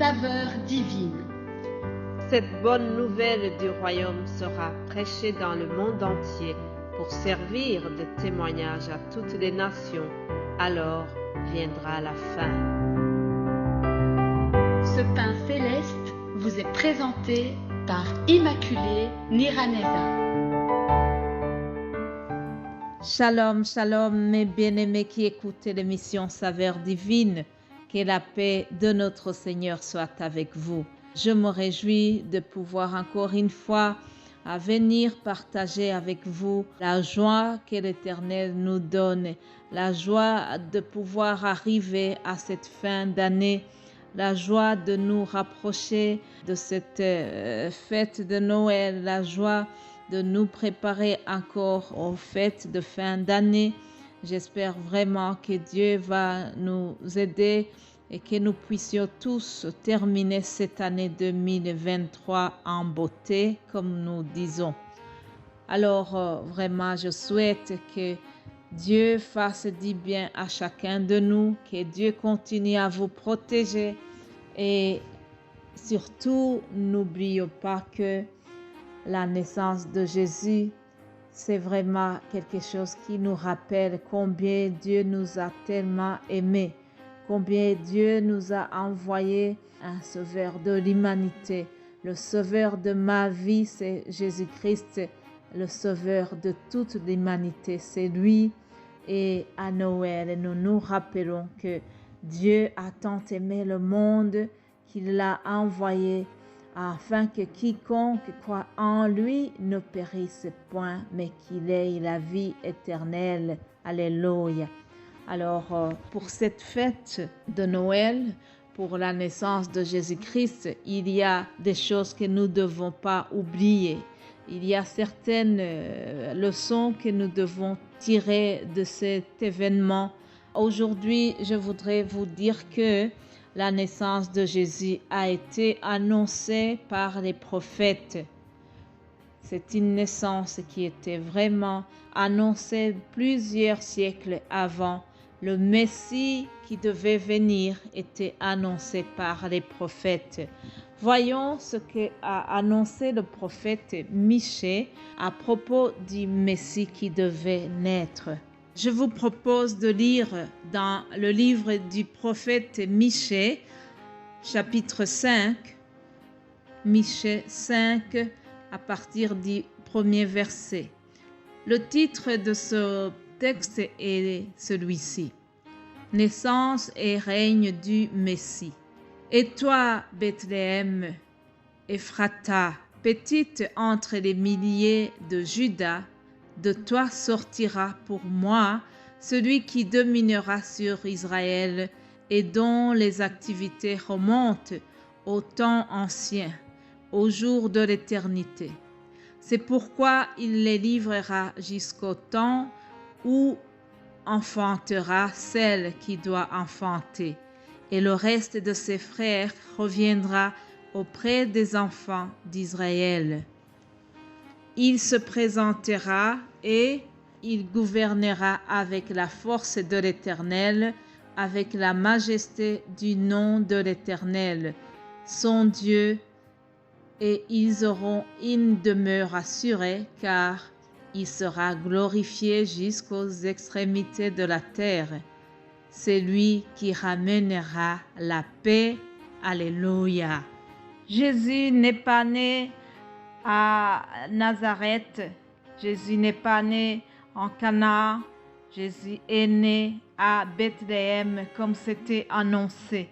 saveur divine. Cette bonne nouvelle du royaume sera prêchée dans le monde entier pour servir de témoignage à toutes les nations. Alors viendra la fin. Ce pain céleste vous est présenté par Immaculée Niraneza. Shalom, shalom, mes bien-aimés qui écoutez l'émission Saveur divine. Que la paix de notre Seigneur soit avec vous. Je me réjouis de pouvoir encore une fois venir partager avec vous la joie que l'Éternel nous donne, la joie de pouvoir arriver à cette fin d'année, la joie de nous rapprocher de cette fête de Noël, la joie de nous préparer encore aux fêtes de fin d'année. J'espère vraiment que Dieu va nous aider et que nous puissions tous terminer cette année 2023 en beauté, comme nous disons. Alors, vraiment, je souhaite que Dieu fasse du bien à chacun de nous, que Dieu continue à vous protéger et surtout, n'oublions pas que la naissance de Jésus, c'est vraiment quelque chose qui nous rappelle combien Dieu nous a tellement aimés, combien Dieu nous a envoyé un sauveur de l'humanité. Le sauveur de ma vie, c'est Jésus-Christ, le sauveur de toute l'humanité, c'est lui. Et à Noël, nous nous rappelons que Dieu a tant aimé le monde qu'il l'a envoyé afin que quiconque croit en lui ne périsse point, mais qu'il ait la vie éternelle. Alléluia. Alors, pour cette fête de Noël, pour la naissance de Jésus-Christ, il y a des choses que nous ne devons pas oublier. Il y a certaines leçons que nous devons tirer de cet événement. Aujourd'hui, je voudrais vous dire que la naissance de Jésus a été annoncée par les prophètes. C'est une naissance qui était vraiment annoncée plusieurs siècles avant. Le Messie qui devait venir était annoncé par les prophètes. Voyons ce qu'a annoncé le prophète Michée à propos du Messie qui devait naître. Je vous propose de lire dans le livre du prophète Michée, chapitre 5, Michée 5, à partir du premier verset. Le titre de ce texte est celui-ci: Naissance et règne du Messie. Et toi, Bethléem, Ephrata, petite entre les milliers de Juda, de toi sortira pour moi celui qui dominera sur Israël et dont les activités remontent au temps ancien, au jour de l'éternité. C'est pourquoi il les livrera jusqu'au temps où enfantera celle qui doit enfanter, et le reste de ses frères reviendra auprès des enfants d'Israël. Il se présentera et il gouvernera avec la force de l'Éternel, avec la majesté du nom de l'Éternel, son Dieu, et ils auront une demeure assurée, car il sera glorifié jusqu'aux extrémités de la terre. C'est lui qui ramènera la paix. Alléluia. Jésus n'est pas né à Nazareth. Jésus n'est pas né en Cana. Jésus est né à Bethléem comme c'était annoncé.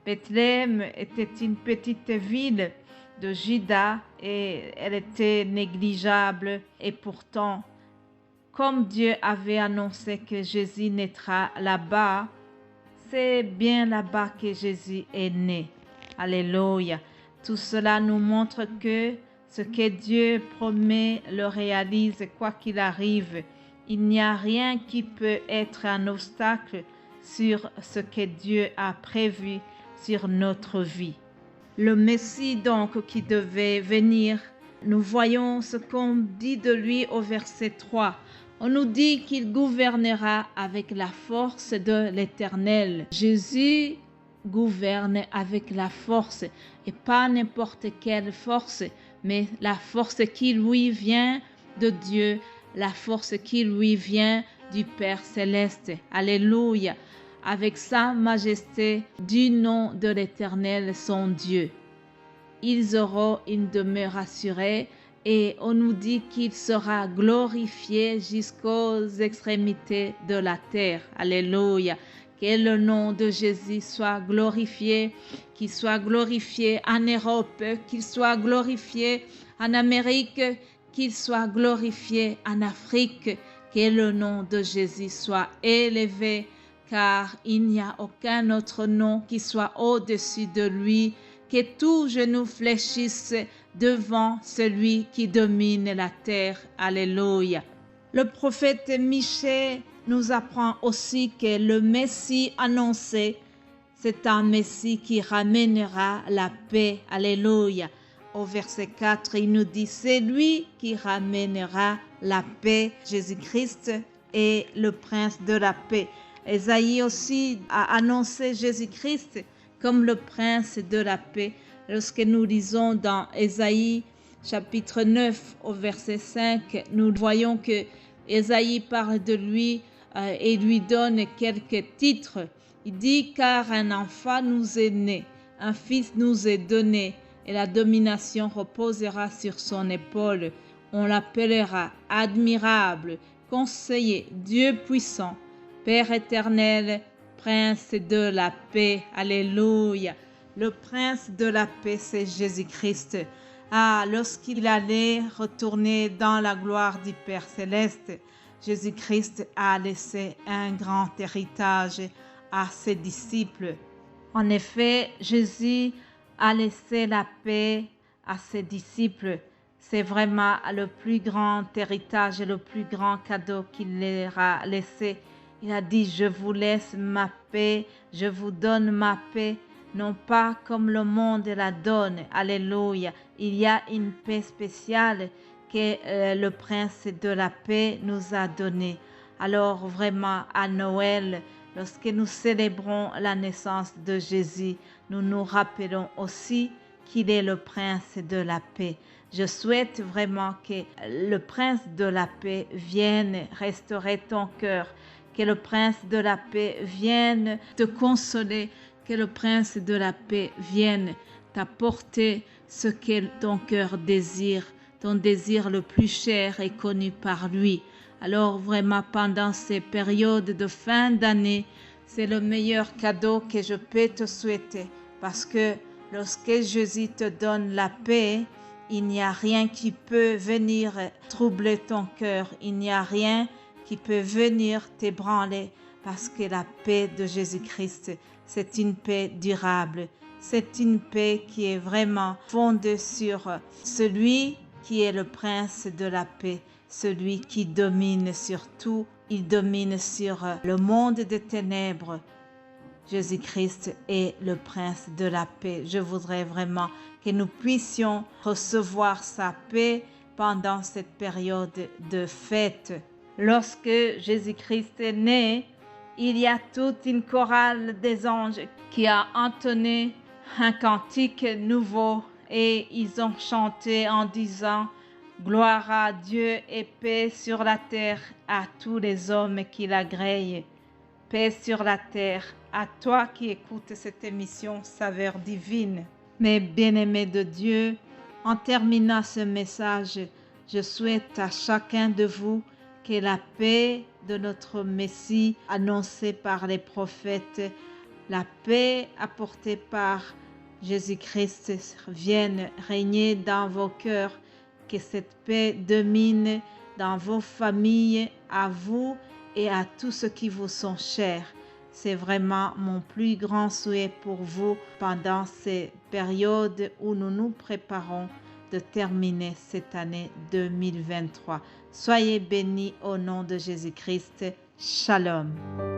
Bethléem était une petite ville de Juda et elle était négligeable, et pourtant, comme Dieu avait annoncé que Jésus naîtra là-bas, c'est bien là-bas que Jésus est né. Alléluia. Tout cela nous montre que ce que Dieu promet le réalise quoi qu'il arrive. Il n'y a rien qui peut être un obstacle sur ce que Dieu a prévu sur notre vie. Le Messie donc qui devait venir, nous voyons ce qu'on dit de lui au verset 3. On nous dit qu'il gouvernera avec la force de l'Éternel. Jésus gouverne avec la force, et pas n'importe quelle force, mais la force qui lui vient de Dieu, la force qui lui vient du Père céleste. Alléluia. Avec sa majesté, du nom de l'Éternel, son Dieu. Ils auront une demeure assurée et on nous dit qu'il sera glorifié jusqu'aux extrémités de la terre. Alléluia. Que le nom de Jésus soit glorifié, qu'il soit glorifié en Europe, qu'il soit glorifié en Amérique, qu'il soit glorifié en Afrique. Que le nom de Jésus soit élevé, car il n'y a aucun autre nom qui soit au-dessus de lui. Que tout genou fléchisse devant celui qui domine la terre. Alléluia. Le prophète Michée nous apprend aussi que le Messie annoncé, c'est un Messie qui ramènera la paix. Alléluia. Au verset 4, il nous dit, c'est lui qui ramènera la paix. Jésus-Christ est le prince de la paix. Ésaïe aussi a annoncé Jésus-Christ comme le prince de la paix. Lorsque nous lisons dans Ésaïe chapitre 9 au verset 5, nous voyons que Ésaïe parle de lui et lui donne quelques titres. Il dit, car un enfant nous est né, un fils nous est donné, et la domination reposera sur son épaule. On l'appellera admirable, conseiller, Dieu puissant, Père éternel, prince de la paix. Alléluia. Le prince de la paix, c'est Jésus-Christ. Lorsqu'il allait retourner dans la gloire du Père céleste, Jésus-Christ a laissé un grand héritage à ses disciples. En effet, Jésus a laissé la paix à ses disciples. C'est vraiment le plus grand héritage et le plus grand cadeau qu'il leur a laissé. Il a dit, je vous laisse ma paix, je vous donne ma paix, non pas comme le monde la donne. Alléluia. Il y a une paix spéciale que le prince de la paix nous a donnée. Alors vraiment, à Noël, lorsque nous célébrons la naissance de Jésus, nous nous rappelons aussi qu'il est le prince de la paix. Je souhaite vraiment que le prince de la paix vienne restaurer ton cœur, que le prince de la paix vienne te consoler, que le prince de la paix vienne t'apporter ce que ton cœur désire, ton désir le plus cher est connu par lui. Alors vraiment, pendant ces périodes de fin d'année, c'est le meilleur cadeau que je peux te souhaiter, parce que lorsque Jésus te donne la paix, il n'y a rien qui peut venir troubler ton cœur, il n'y a rien qui peut venir t'ébranler, parce que la paix de Jésus-Christ, c'est une paix durable, c'est une paix qui est vraiment fondée sur celui qui est le prince de la paix, celui qui domine sur tout, il domine sur le monde des ténèbres. Jésus-Christ est le prince de la paix. Je voudrais vraiment que nous puissions recevoir sa paix pendant cette période de fête. Lorsque Jésus-Christ est né, il y a toute une chorale des anges qui a entonné un cantique nouveau et ils ont chanté en disant « Gloire à Dieu et paix sur la terre à tous les hommes qui l'agréent. Paix sur la terre à toi qui écoutes cette émission Saveur divine. » Mes bien-aimés de Dieu, en terminant ce message, je souhaite à chacun de vous que la paix de notre Messie annoncée par les prophètes, la paix apportée par Jésus-Christ vienne régner dans vos cœurs, que cette paix domine dans vos familles, à vous et à tous ceux qui vous sont chers. C'est vraiment mon plus grand souhait pour vous pendant ces périodes où nous nous préparons de terminer cette année 2023. Soyez bénis au nom de Jésus-Christ. Shalom.